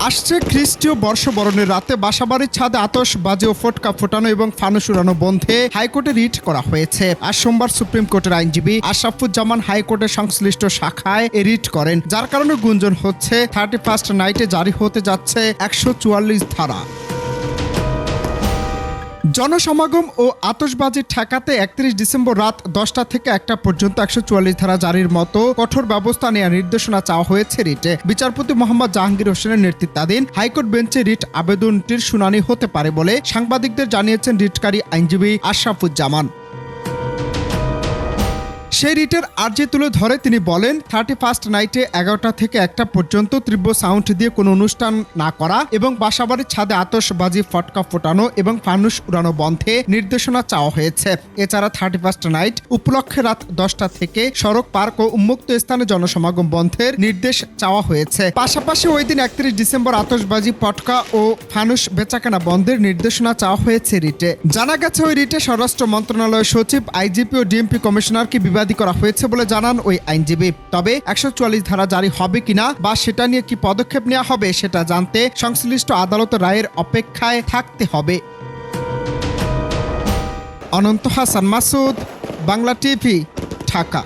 আসছে খ্রিস্টীয় বর্ষবরণের রাতে বাসাবাড়ির ছাদে আতশবাজি ও ফটকা ফোটানো এবং ফানুস উড়ানো বন্ধে হাইকোর্টে রিট করা হয়েছে। আজ সোমবার সুপ্রিম কোর্টের আইনজীবী আশরাফুজ্জামান হাইকোর্টের সংশ্লিষ্ট শাখায় রিট করেন, যার কারণে গুঞ্জন হচ্ছে 31st নাইটে জারি হতে যাচ্ছে 144 ধারা। জনসমাগম ও আতশবাজি ঠেকাতে 31 ডিসেম্বর রাত 10টা থেকে 1টা পর্যন্ত 144 ধারা জারির মতো কঠোর ব্যবস্থা নেওয়ার নির্দেশনা চাওয়া হয়েছে রিটে। বিচারপতি মোহাম্মদ জাহাঙ্গীর হোসেনের নেতৃত্বাধীন হাইকোর্ট বেঞ্চে রিট আবেদনটির শুনানি হতে পারে বলে সাংবাদিকদের জানিয়েছেন রিটকারী আইনজীবী আশরাফুজ্জামান। সেই রিটের আর্জি তুলে ধরে তিনি বলেন, 31st নাইটে 11টা থেকে 1টা পর্যন্ত তীব্র সাউন্ড দিয়ে কোনো অনুষ্ঠান না করা এবং বাসাবাড়ির ছাদে আতশবাজি, ফটকা ফোটানো এবং ফানুস উড়ানো বন্ধে নির্দেশনা চাওয়া হয়েছে। এছাড়া 31st নাইট উপলক্ষে রাত 10টা থেকে সড়ক, পার্ক ও উন্মুক্ত স্থানে জনসমাগম বন্ধের নির্দেশ চাওয়া হয়েছে। পাশাপাশি ওই দিন 31 ডিসেম্বর আতশবাজি, ফটকা ও ফানুস বেচাকেনা বন্ধের নির্দেশনা চাওয়া হয়েছে রিটে। জানা গেছে ওই রিটে স্বরাষ্ট্র মন্ত্রণালয়ের সচিব, আইজিপি ও ডিএমপি কমিশনারকে বিবাদী করা হয়েছে বলে জানান ওই আইনজীবী। তবে 144 ধারা জারি হবে কিনা বা সেটা নিয়ে কি পদক্ষেপ নেওয়া হবে সেটা জানতে সংশ্লিষ্ট আদালতের রায়ের অপেক্ষায় থাকতে হবে। অনন্ত হাসান মাসুদ, বাংলা টিভি, ঢাকা।